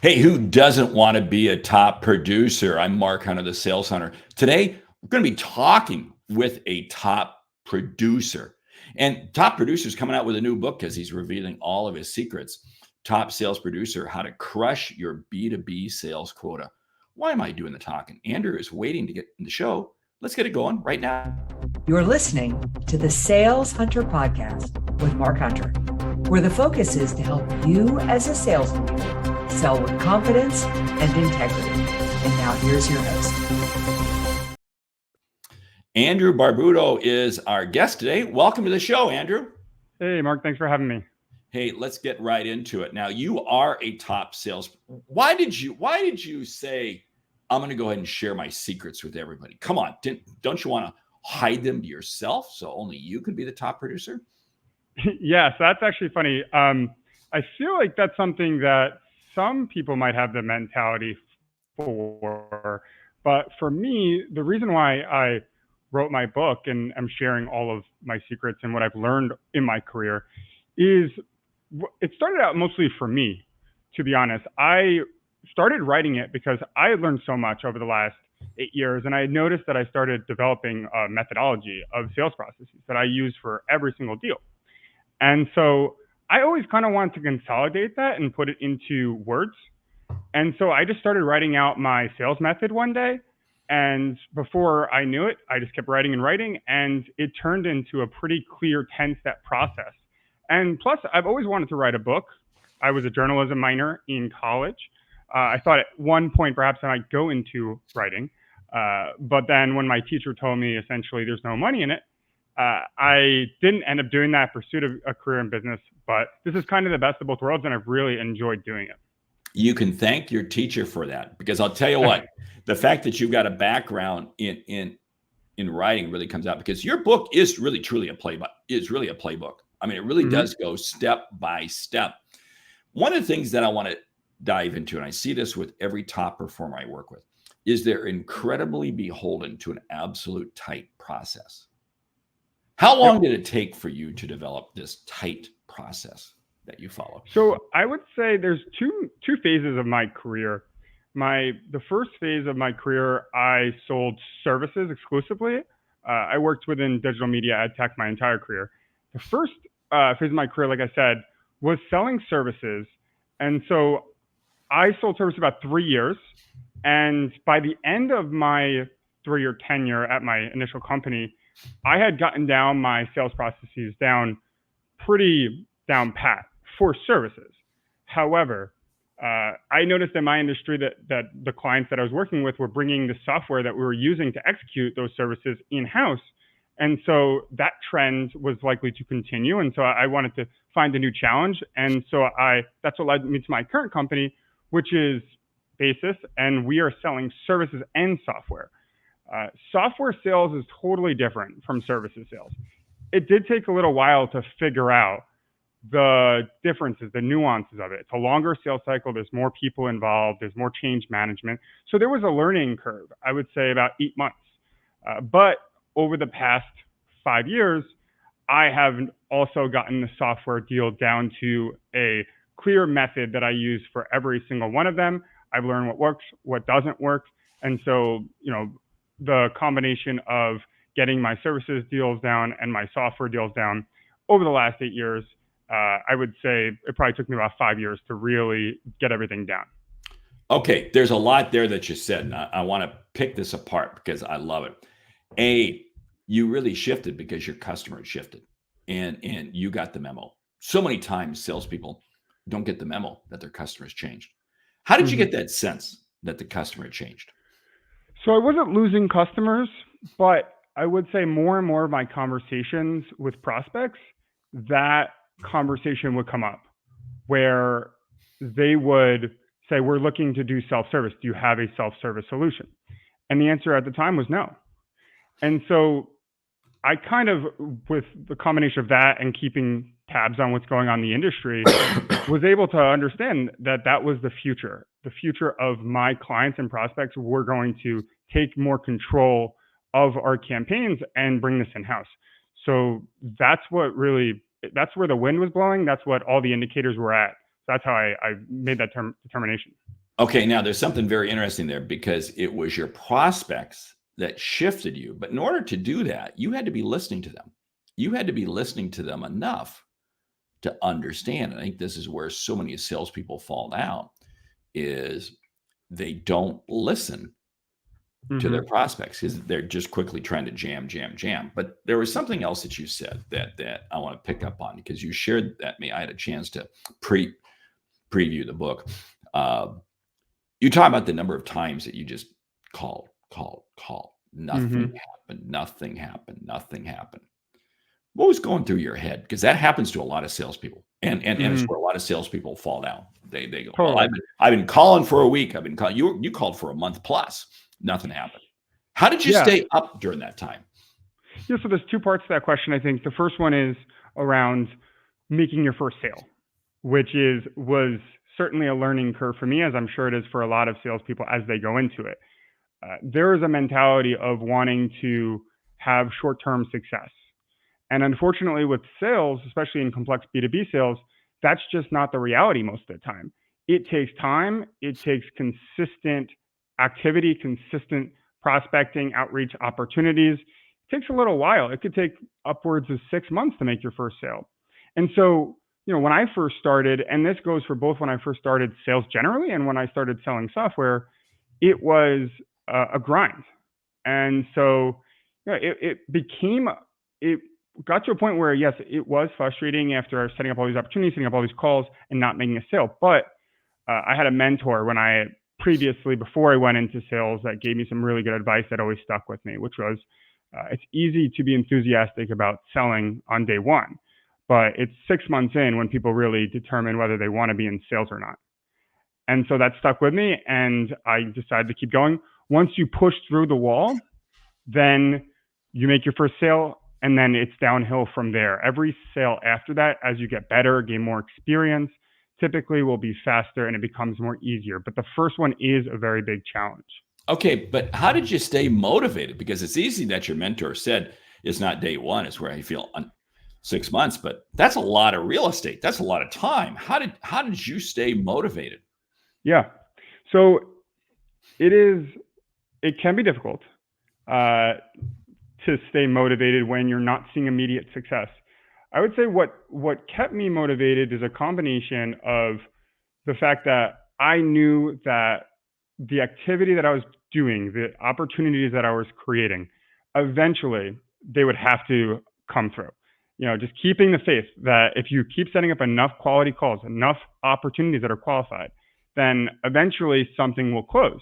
Hey, who doesn't want to be a top producer? I'm Mark Hunter, the Sales Hunter. Today, we're going to be talking with a top producer. And top producer is coming out with a new book because he's revealing all of his secrets. Top Sales Producer, How to Crush Your B2B Sales Quota. Why am I doing the talking? Andrew is waiting to get in the show. Let's get it going right now. You're listening to the Sales Hunter Podcast with Mark Hunter, where the focus is to help you as a sales leader sell with confidence and integrity. And now here's your host. Andrew Barbudo is our guest today. Welcome to the show, Andrew. Hey, Mark, thanks for having me. Hey, let's get right into it. Now, you are a top sales. Why did you say, I'm going to go ahead and share my secrets with everybody? Come on. Don't you want to hide them to yourself so only you could be the top producer? Yes, that's actually funny. I feel like that's something that some people might have the mentality for, but for me, the reason why I wrote my book and I'm sharing all of my secrets and what I've learned in my career is it started out mostly for me, to be honest. I started writing it because I had learned so much over the last 8 years, and I had noticed that I started developing a methodology of sales processes that I use for every single deal. And so I always kind of wanted to consolidate that and put it into words. And so I just started writing out my sales method one day. And before I knew it, I just kept writing and writing, and it turned into a pretty clear 10-step process. And plus, I've always wanted to write a book. I was a journalism minor in college. I thought at one point perhaps I might go into writing. But then when my teacher told me essentially there's no money in it, I didn't end up doing that, pursued a career in business, but this is kind of the best of both worlds, and I've really enjoyed doing it. You can thank your teacher for that, because I'll tell you what, the fact that you've got a background in writing really comes out, because your book is really truly a playbook. It's really a playbook. I mean, it really does go step by step. One of the things that I want to dive into, and I see this with every top performer I work with, is they're incredibly beholden to an absolute tight process. How long did it take for you to develop this tight process that you follow? So I would say there's two phases of my career. The first phase of my career, I sold services exclusively. I worked within digital media adtech my entire career. The first phase of my career, like I said, was selling services. And so I sold services about 3 years. And by the end of my 3-year tenure at my initial company, I had gotten down my sales processes down pretty down pat for services. However, I noticed in my industry that the clients that I was working with were bringing the software that we were using to execute those services in-house. And so that trend was likely to continue. And so I wanted to find a new challenge. And so that's what led me to my current company, which is Basis, and we are selling services and software. Software sales is totally different from services sales. It did take a little while to figure out the differences, the nuances of it. It's a longer sales cycle. There's more people involved. There's more change management. So there was a learning curve, I would say about 8 months. But over the past 5 years, I have also gotten the software deal down to a clear method that I use for every single one of them. I've learned what works, what doesn't work. And so, the combination of getting my services deals down and my software deals down over the last 8 years, I would say it probably took me about 5 years to really get everything down. Okay, there's a lot there that you said, and I want to pick this apart because I love it. You really shifted because your customer shifted, and you got the memo. So many times salespeople don't get the memo that their customers changed. How did you get that sense that the customer changed? So I wasn't losing customers, but I would say more and more of my conversations with prospects, that conversation would come up where they would say, we're looking to do self-service. Do you have a self-service solution? And the answer at the time was no. And so I kind of, with the combination of that and keeping tabs on what's going on in the industry, was able to understand that that was the future. The future of my clients and prospects were going to take more control of our campaigns and bring this in-house. So that's where the wind was blowing. That's what all the indicators were at. That's how I made that determination. Okay, now there's something very interesting there because it was your prospects that shifted you. But in order to do that, you had to be listening to them. You had to be listening to them enough to understand. I think this is where so many salespeople fall down, is they don't listen to their prospects because they're just quickly trying to jam. But there was something else that you said that I want to pick up on because you shared that me. I had a chance to preview the book. You talk about the number of times that you just called. Nothing happened. What was going through your head? Because that happens to a lot of salespeople, and it's where a lot of salespeople fall down. They go, well, I've been calling for a week. I've been calling. You called for a month plus. Nothing happened. How did you stay up during that time? Yeah, so there's two parts to that question. I think the first one is around making your first sale, which was certainly a learning curve for me, as I'm sure it is for a lot of salespeople as they go into it. There is a mentality of wanting to have short-term success. And unfortunately with sales, especially in complex B2B sales, that's just not the reality most of the time. It takes time. It takes consistent activity, consistent prospecting, outreach opportunities. It takes a little while. It could take upwards of 6 months to make your first sale. And so, when I first started, and this goes for both when I first started sales generally and when I started selling software, it was a grind. And so it got to a point where, yes, it was frustrating after setting up all these opportunities, setting up all these calls and not making a sale. But I had a mentor before I went into sales that gave me some really good advice that always stuck with me, which was, it's easy to be enthusiastic about selling on day one, but it's 6 months in when people really determine whether they want to be in sales or not. And so that stuck with me, and I decided to keep going. Once you push through the wall, then you make your first sale, and then it's downhill from there. Every sale after that, as you get better, gain more experience, typically will be faster and it becomes more easier. But the first one is a very big challenge. Okay, but how did you stay motivated? Because it's easy that your mentor said it's not day one, it's where you feel 6 months, but that's a lot of real estate. That's a lot of time. How did you stay motivated? Yeah. So it can be difficult to stay motivated when you're not seeing immediate success. I would say what kept me motivated is a combination of the fact that I knew that the activity that I was doing, the opportunities that I was creating, eventually they would have to come through. Just keeping the faith that if you keep setting up enough quality calls, enough opportunities that are qualified, then eventually something will close.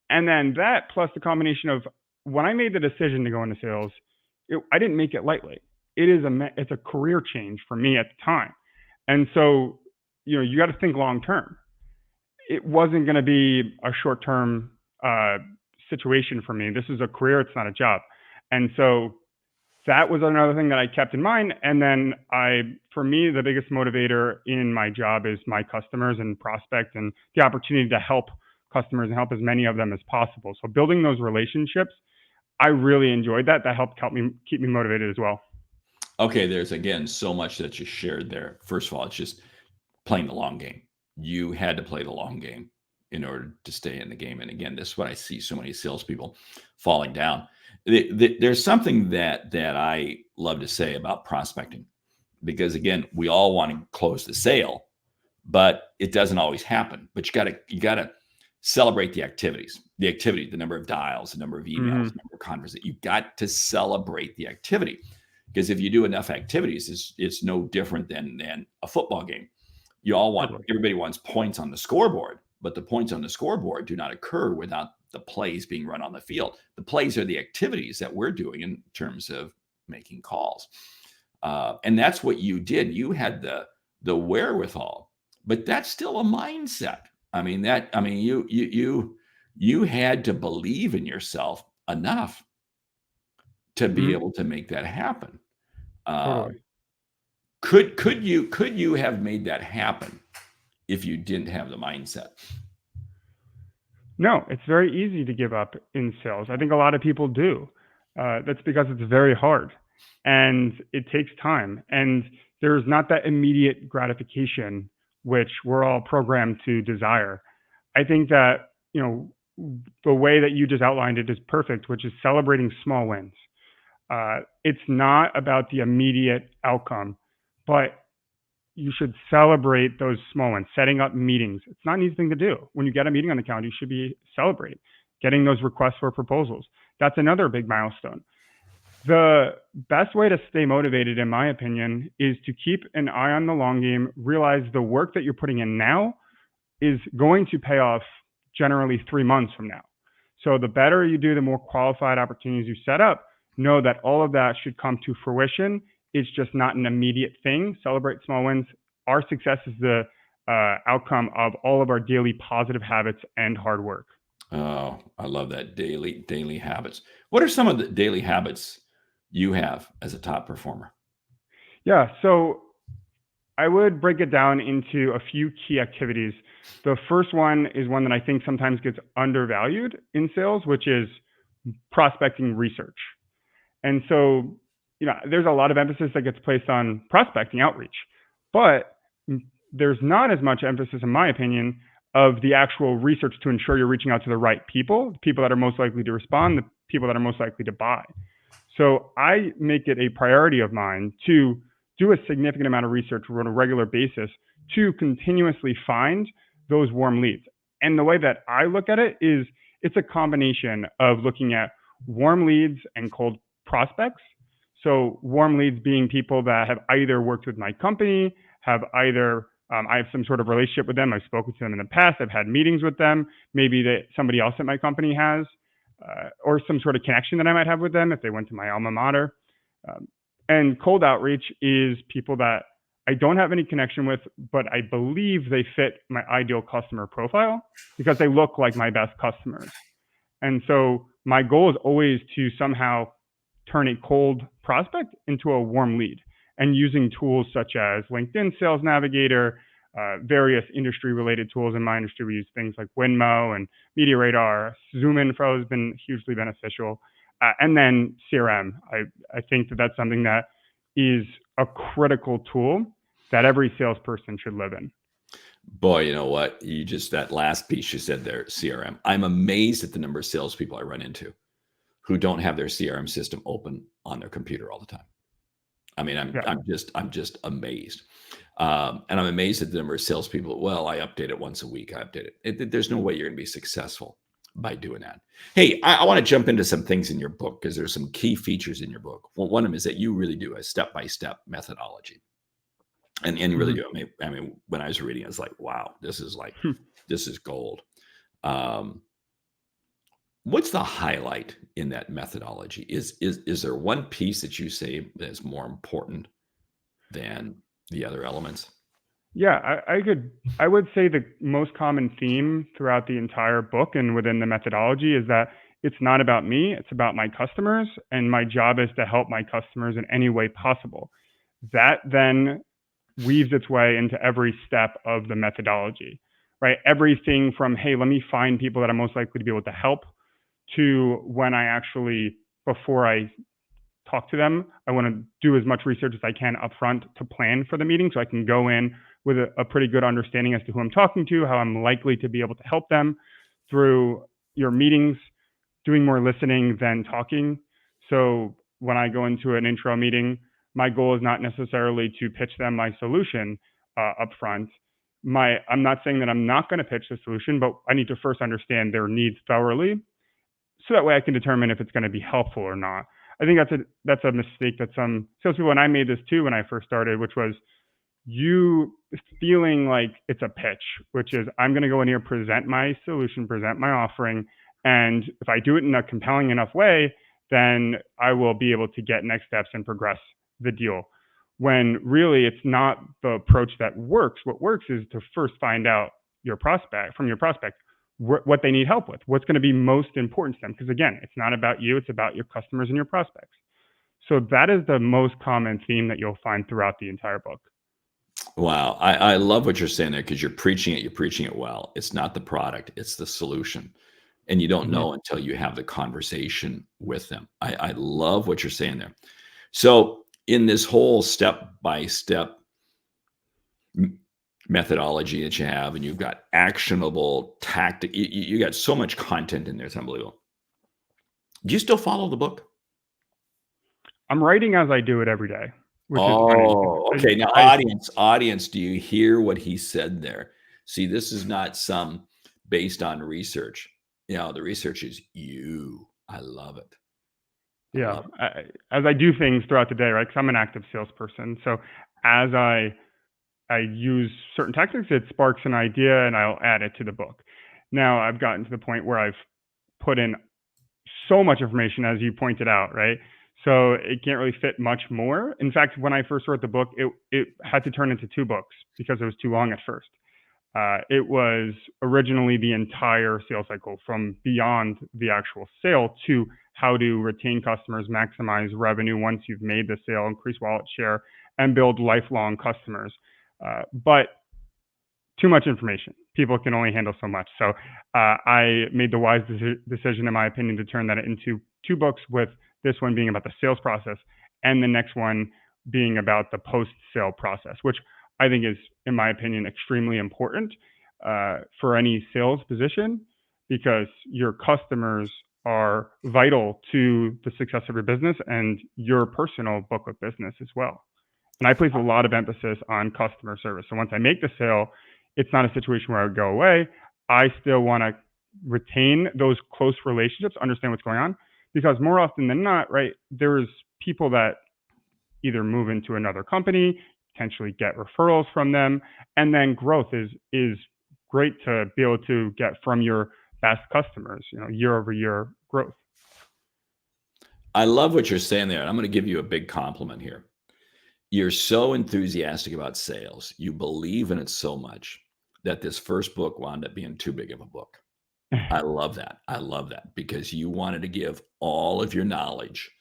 And then that plus the combination of when I made the decision to go into sales, I didn't make it lightly. It's a career change for me at the time. And so, you got to think long term. It wasn't going to be a short term situation for me. This is a career. It's not a job. And so that was another thing that I kept in mind. And then for me, the biggest motivator in my job is my customers and prospects and the opportunity to help customers and help as many of them as possible. So building those relationships, I really enjoyed that. That helped keep me motivated as well. Okay, there's again so much that you shared there. First of all, it's just playing the long game. You had to play the long game in order to stay in the game. And again, this is what I see so many salespeople falling down. There's something that I love to say about prospecting, because again, we all want to close the sale, but it doesn't always happen. But you gotta celebrate the activities, the number of dials, the number of emails, the number of conversations. You got to celebrate the activity, because if you do enough activities, it's no different than a football game. Everybody wants points on the scoreboard, but the points on the scoreboard do not occur without the plays being run on the field. The plays are the activities that we're doing in terms of making calls. And that's what you did. You had the wherewithal, but that's still a mindset. You had to believe in yourself enough to be able to make that happen. Totally. Could you have made that happen if you didn't have the mindset? No, it's very easy to give up in sales. I think a lot of people do. That's because it's very hard and it takes time, and there's not that immediate gratification, which we're all programmed to desire. I think that, the way that you just outlined it is perfect, which is celebrating small wins. It's not about the immediate outcome, but you should celebrate those small ones, setting up meetings. It's not an easy thing to do. When you get a meeting on the calendar, you should be celebrate getting those requests for proposals. That's another big milestone. The best way to stay motivated, in my opinion, is to keep an eye on the long game, realize the work that you're putting in now is going to pay off generally 3 months from now. So the better you do, the more qualified opportunities you set up, know that all of that should come to fruition. It's just not an immediate thing. Celebrate small wins. Our success is the outcome of all of our daily positive habits and hard work. Oh, I love that. Daily habits. What are some of the daily habits you have as a top performer? Yeah, so I would break it down into a few key activities. The first one is one that I think sometimes gets undervalued in sales, which is prospecting research. And so, there's a lot of emphasis that gets placed on prospecting outreach, but there's not as much emphasis, in my opinion, of the actual research to ensure you're reaching out to the right people, the people that are most likely to respond, the people that are most likely to buy. So I make it a priority of mine to do a significant amount of research on a regular basis to continuously find those warm leads. And the way that I look at it is it's a combination of looking at warm leads and cold prospects. So warm leads being people that have either worked with my company, have either I have some sort of relationship with them. I've spoken to them in the past. I've had meetings with them. Maybe that somebody else at my company has, or some sort of connection that I might have with them if they went to my alma mater. And cold outreach is people that I don't have any connection with, but I believe they fit my ideal customer profile because they look like my best customers. And so my goal is always to somehow turn a cold prospect into a warm lead, and using tools such as LinkedIn Sales Navigator, various industry-related tools. In my industry, we use things like Winmo and Media Radar. Zoom Info has been hugely beneficial. And then CRM. I think that that's something that is a critical tool that every salesperson should live in. Boy, you know what? That last piece you said there, CRM. I'm amazed at the number of salespeople I run into who don't have their CRM system open on their computer all the time. I mean, I'm just amazed. And I'm amazed at the number of salespeople. Well, I update it once a week. I update it. There's no way you're going to be successful by doing that. Hey, I want to jump into some things in your book because there's some key features in your book. Well, one of them is that you really do a step-by-step methodology. And you really do. I mean, when I was reading, I was like, wow, this is gold. What's the highlight in that methodology? Is there one piece that you say that is more important than the other elements? Yeah, I would say the most common theme throughout the entire book and within the methodology is that it's not about me, it's about my customers, and my job is to help my customers in any way possible. That then weaves its way into every step of the methodology, right? Everything from, hey, let me find people that I'm most likely to be able to help, to when I actually, before I talk to them, I want to do as much research as I can upfront to plan for the meeting so I can go in with a pretty good understanding as to who I'm talking to, how I'm likely to be able to help them through your meetings, doing more listening than talking. So when I go into an intro meeting, my goal is not necessarily to pitch them my solution upfront. I'm not saying that I'm not going to pitch the solution, but I need to first understand their needs thoroughly, so that way I can determine if it's going to be helpful or not. I think that's a mistake that some salespeople, and I made this too when I first started, which was you feeling like it's a pitch, which is I'm going to go in here, present my solution, present my offering, and if I do it in a compelling enough way, then I will be able to get next steps and progress the deal. When really it's not the approach that works. What works is to first find out from your prospect what they need help with, what's going to be most important to them. Because again, it's not about you, it's about your customers and your prospects. So that is the most common theme that you'll find throughout the entire book. Wow. I love what you're saying there because you're preaching it well. It's not the product, it's the solution. And you don't know until you have the conversation with them. I love what you're saying there. So in this whole step-by-step methodology that you have, and you've got actionable tactic. You got so much content in there. It's unbelievable. Do you still follow the book? I'm writing as I do it every day, which is funny. Oh, okay. Now, audience, do you hear what he said there? See, this is not some based on research. The research is you. I love it. Yeah, as I do things throughout the day, right? Because I'm an active salesperson, so as I use certain tactics, it sparks an idea, and I'll add it to the book. Now I've gotten to the point where I've put in so much information, as you pointed out, right? So it can't really fit much more. In fact, when I first wrote the book, it had to turn into 2 books because it was too long at first. It was originally the entire sales cycle, from beyond the actual sale to how to retain customers, maximize revenue once you've made the sale, increase wallet share, and build lifelong customers. But too much information. People can only handle so much. So I made the wise decision, in my opinion, to turn that into 2 books, with this one being about the sales process and the next one being about the post-sale process, which I think is, in my opinion, extremely important for any sales position, because your customers are vital to the success of your business and your personal book of business as well. And I place a lot of emphasis on customer service. So once I make the sale, it's not a situation where I would go away. I still want to retain those close relationships, understand what's going on, because more often than not, right, there's people that either move into another company, potentially get referrals from them, and then growth is great to be able to get from your best customers, year over year growth. I love what you're saying there. And I'm going to give you a big compliment here. You're so enthusiastic about sales. You believe in it so much that this first book wound up being too big of a book. I love that. I love that, because you wanted to give all of your knowledge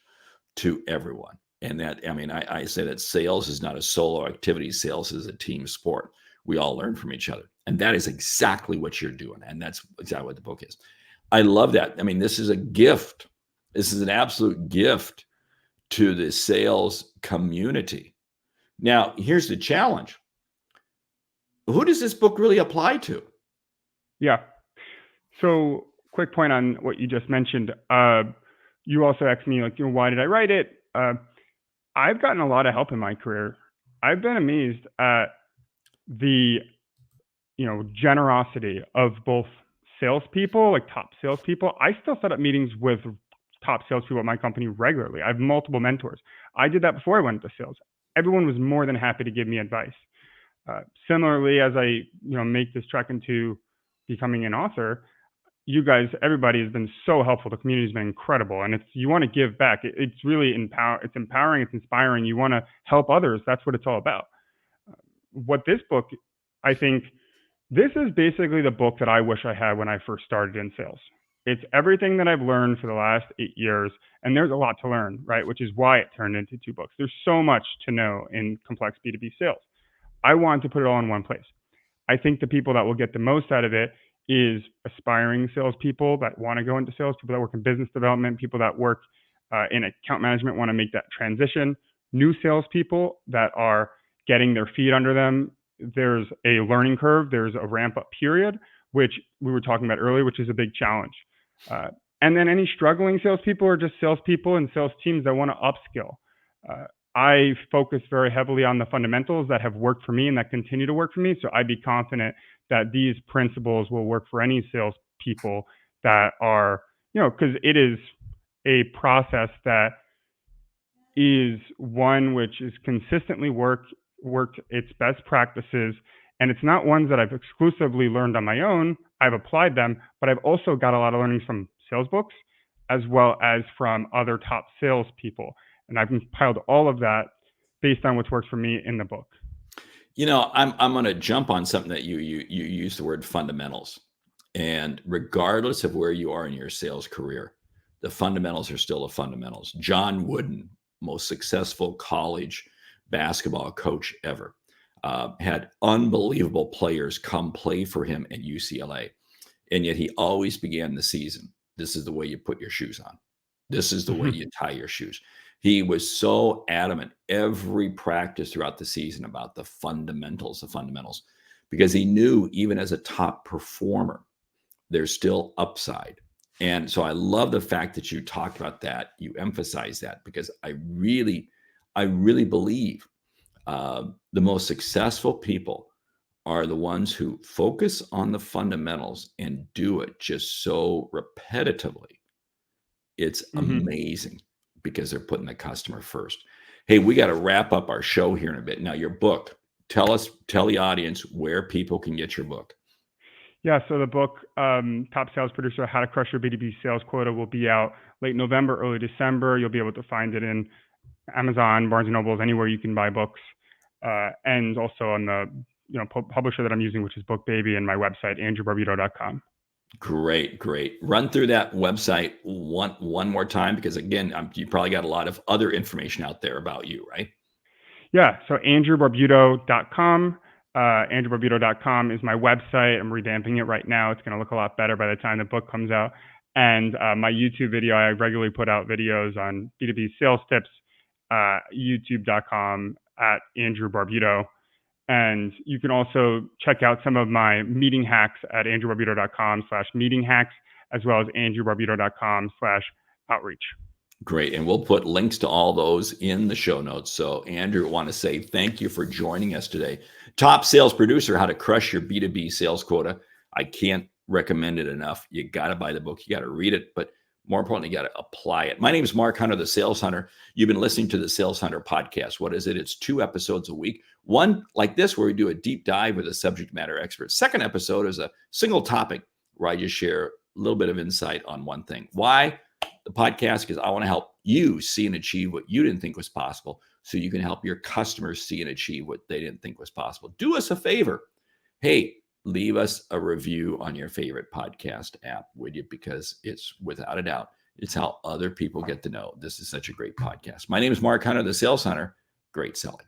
to everyone. And that, I say that sales is not a solo activity. Sales is a team sport. We all learn from each other. And that is exactly what you're doing. And that's exactly what the book is. I love that. This is a gift. This is an absolute gift to the sales community. Now, here's the challenge. Who does this book really apply to? Yeah. So, quick point on what you just mentioned. You also asked me, why did I write it? I've gotten a lot of help in my career. I've been amazed at the, generosity of both salespeople, like top salespeople. I still set up meetings with top salespeople at my company regularly. I have multiple mentors. I did that before I went into sales. Everyone was more than happy to give me advice. Similarly, as I, make this trek into becoming an author, you guys, everybody has been so helpful. The community has been incredible. And if you want to give back, it's really it's empowering, it's inspiring. You want to help others. That's what it's all about. What this book, I think, this is basically the book that I wish I had when I first started in sales. It's everything that I've learned for the last 8 years. And there's a lot to learn, right? Which is why it turned into 2 books. There's so much to know in complex B2B sales. I wanted to put it all in one place. I think the people that will get the most out of it is aspiring salespeople that want to go into sales, people that work in business development, people that work in account management, want to make that transition, new salespeople that are getting their feet under them. There's a learning curve, there's a ramp up period, which we were talking about earlier, which is a big challenge. And then any struggling salespeople or just salespeople and sales teams that want to upskill. I focus very heavily on the fundamentals that have worked for me and that continue to work for me. So I'd be confident that these principles will work for any salespeople that are, because it is a process that is one which is consistently worked its best practices. And it's not ones that I've exclusively learned on my own. I've applied them, but I've also got a lot of learnings from sales books as well as from other top salespeople. And I've compiled all of that based on what's worked for me in the book. I'm going to jump on something that you use the word fundamentals. And regardless of where you are in your sales career, the fundamentals are still the fundamentals. John Wooden, most successful college basketball coach ever, had unbelievable players come play for him at UCLA. And yet he always began the season. This is the way you put your shoes on. This is the way you tie your shoes. He was so adamant every practice throughout the season about the fundamentals. because he knew even as a top performer, there's still upside. And so I love the fact that you talked about that. You emphasize that, because I really believe the most successful people are the ones who focus on the fundamentals and do it just so repetitively. It's amazing, because they're putting the customer first. Hey, we got to wrap up our show here in a bit. Now, your book, tell the audience where people can get your book. Yeah, so the book, Top Sales Producer, How to Crush Your B2B Sales Quota, will be out late November, early December. You'll be able to find it in Amazon, Barnes & Nobles, anywhere you can buy books, and also on the publisher that I'm using, which is BookBaby, and my website, andrewbarbudo.com. Great. Run through that website one more time, because again, you probably got a lot of other information out there about you, right? Yeah, so andrewbarbudo.com. Andrewbarbudo.com is my website. I'm revamping it right now. It's going to look a lot better by the time the book comes out. And my YouTube video, I regularly put out videos on B2B sales tips, youtube.com @AndrewBarbudo. And you can also check out some of my meeting hacks at andrewbarbudo.com/meeting hacks, as well as andrewbarbudo.com/outreach. Great. And we'll put links to all those in the show notes. So Andrew, I want to say thank you for joining us today. Top Sales Producer, How to Crush Your B2B Sales Quota. I can't recommend it enough. You got to buy the book. You got to read it, but more importantly, you got to apply it. My name is Mark Hunter, the Sales Hunter. You've been listening to the Sales Hunter podcast. What is it? It's 2 episodes a week. One like this, where we do a deep dive with a subject matter expert. Second episode is a single topic where I just share a little bit of insight on one thing. Why the podcast? Because I want to help you see and achieve what you didn't think was possible, so you can help your customers see and achieve what they didn't think was possible. Do us a favor. Hey, leave us a review on your favorite podcast app, would you? Because it's, without a doubt, it's how other people get to know this is such a great podcast. My name is Mark Hunter, the Sales Hunter. Great selling.